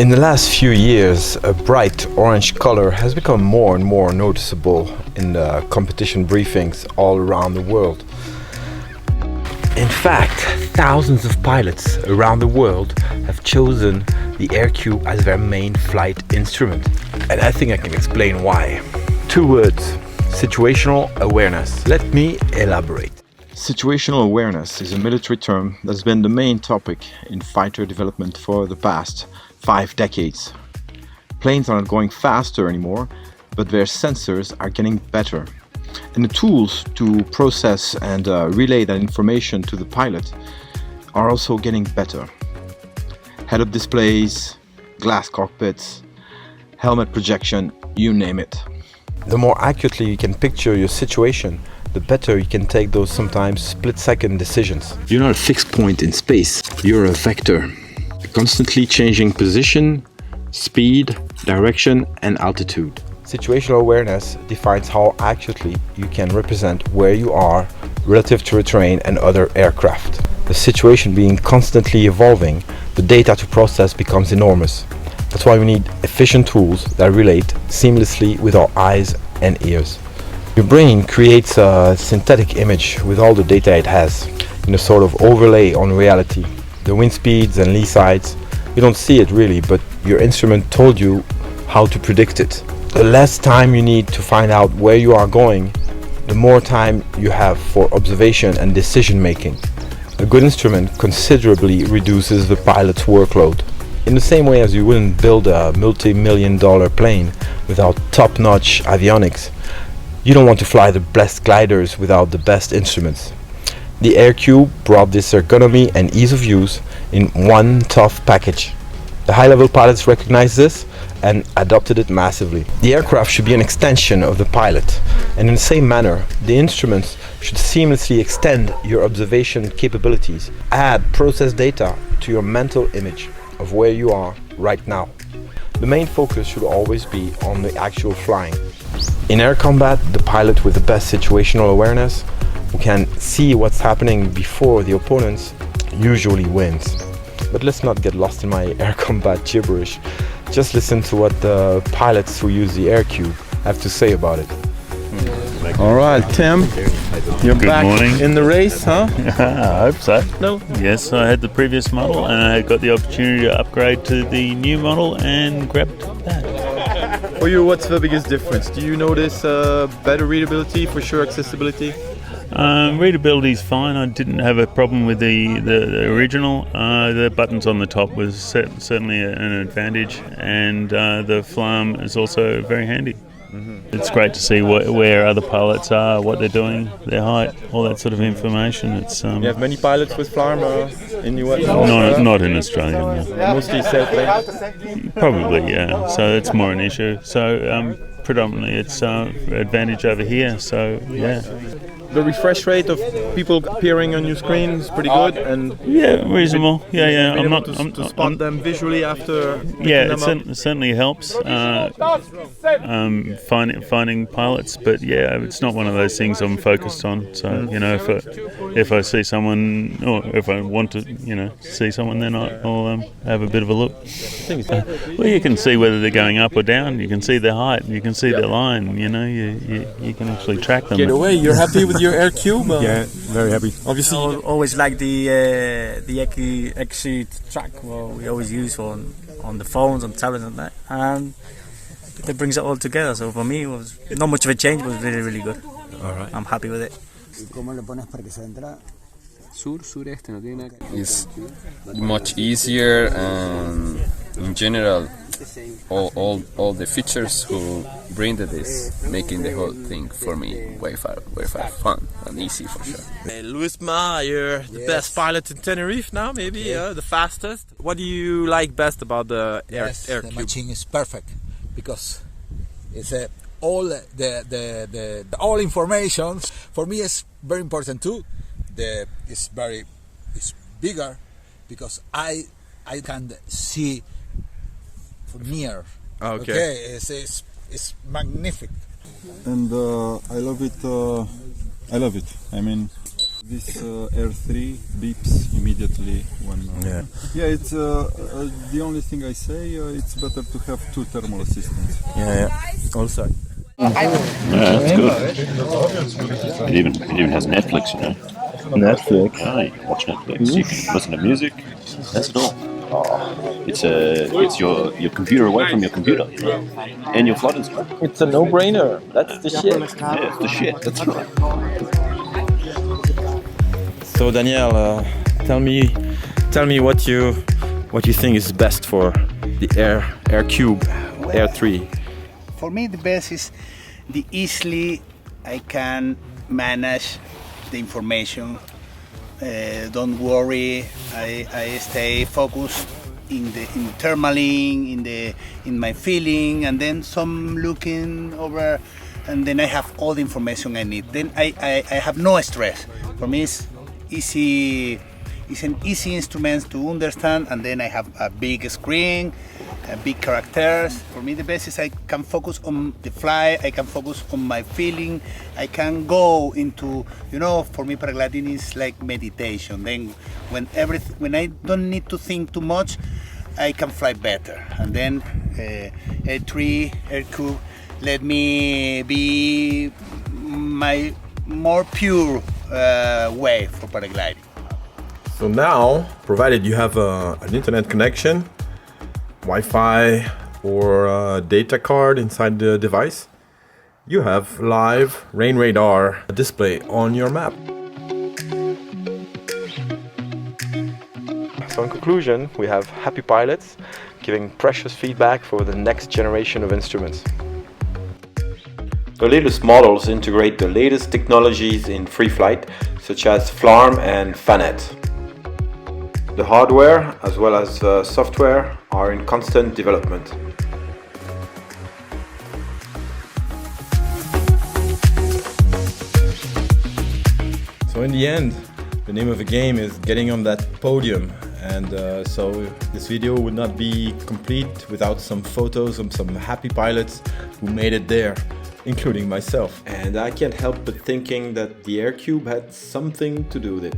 In the last few years, a bright orange color has become more and more noticeable in the competition briefings all around the world. In fact, thousands of pilots around the world have chosen the AIR³ as their main flight instrument. And I think I can explain why. 2 words: situational awareness. Let me elaborate. Situational awareness is a military term that's been the main topic in fighter development for the past 5 decades. Planes aren't going faster anymore, but their sensors are getting better. And the tools to process and relay that information to the pilot are also getting better. Head-up displays, glass cockpits, helmet projection, you name it. The more accurately you can picture your situation, the better you can take those sometimes split-second decisions. You're not a fixed point in space, you're a vector. Constantly changing position, speed, direction and altitude. Situational awareness defines how accurately you can represent where you are relative to the terrain and other aircraft. The situation being constantly evolving, the data to process becomes enormous. That's why we need efficient tools that relate seamlessly with our eyes and ears. Your brain creates a synthetic image with all the data it has, in a sort of overlay on reality. The wind speeds and lee sides, you don't see it really, but your instrument told you how to predict it. The less time you need to find out where you are going, the more time you have for observation and decision making. A good instrument considerably reduces the pilot's workload. In the same way as you wouldn't build a multi-million-dollar plane without top-notch avionics, you don't want to fly the best gliders without the best instruments. The AIR³ brought this ergonomy and ease of use in one tough package. The high-level pilots recognized this and adopted it massively. The aircraft should be an extension of the pilot, and in the same manner, the instruments should seamlessly extend your observation capabilities, add process data to your mental image of where you are right now. The main focus should always be on the actual flying. In air combat, the pilot with the best situational awareness, who can see what's happening before the opponents, usually wins. But let's not get lost in my air combat gibberish. Just listen to what the pilots who use the AIR³ have to say about it. All right, Tim, you're back in the race, huh? I hope so. No? Yes, I had the previous model and I got the opportunity to upgrade to the new model and grabbed that. For you, what's the biggest difference? Do you notice better readability, for sure accessibility? Readability is fine. I didn't have a problem with the original. The buttons on the top was certainly an advantage, and the flam is also very handy. Mm-hmm. It's great to see where other pilots are, what they're doing, their height, all that sort of information. It's you have many pilots with flarm in US? Not in Australia. No. Mostly sailplane? Probably, yeah. So it's more an issue. So predominantly it's advantage over here. So yeah. The refresh rate of people appearing on your screen is pretty good, and yeah, reasonable. Yeah. I'm not to spot them visually after. Yeah, it certainly helps finding pilots, but yeah, it's not one of those things I'm focused on. So you know, if I see someone, or if I want to, see someone, then I'll have a bit of a look. Well, you can see whether they're going up or down. You can see their height. You can see their line. You can actually track them. Get away! You're happy with your AIR³? Yeah, very happy. Obviously, I always like the AIR³ track. Well, we always use on the phones, on tablets, and that, and it brings it all together. So for me, it was not much of a change, but it was really, really good. All right, I'm happy with it. It's much easier, and in general, all the features who bring to this, making the whole thing for me way far fun and easy for sure. Luis Ma, you're the best pilot in Tenerife now, maybe the fastest. What do you like best about the AIR³? The machine is perfect because it's all the all information for me is very important too. It's bigger because I can see from near. Okay, it's magnificent. And I love it. I mean, this AIR3 beeps immediately when. Yeah, it's the only thing I say. It's better to have two thermal assistants. Yeah, also. Yeah, that's good. It even has Netflix, you know. Netflix. Yeah, you can watch Netflix. You can listen to music. That's it all. It's your computer away from your computer, you know, and your flood instrument. It's a no-brainer. That's the shit. Yeah, it's the shit. That's right. So Daniel, tell me what you think is best for the AIR3, AIR3. For me, the best is the easily I can manage the information. Don't worry, I stay focused in thermaling, in my feeling, and then some looking over, and then I have all the information I need. Then I have no stress. For me, it's easy. It's an easy instrument to understand, and then I have a big screen, big characters. For me, the best is I can focus on the fly, I can focus on my feeling, I can go into, for me paragliding is like meditation. Then when I don't need to think too much, I can fly better. And then AIR3, AIR3 let me be my more pure way for paragliding. So now, provided you have an internet connection, Wi-Fi or a data card inside the device, you have live rain radar display on your map. So in conclusion, we have happy pilots giving precious feedback for the next generation of instruments. The latest models integrate the latest technologies in free flight, such as FLARM and FANET. The hardware as well as software are in constant development. So in the end, the name of the game is getting on that podium, and so this video would not be complete without some photos of some happy pilots who made it there, including myself. And I can't help but thinking that the AIR3 had something to do with it.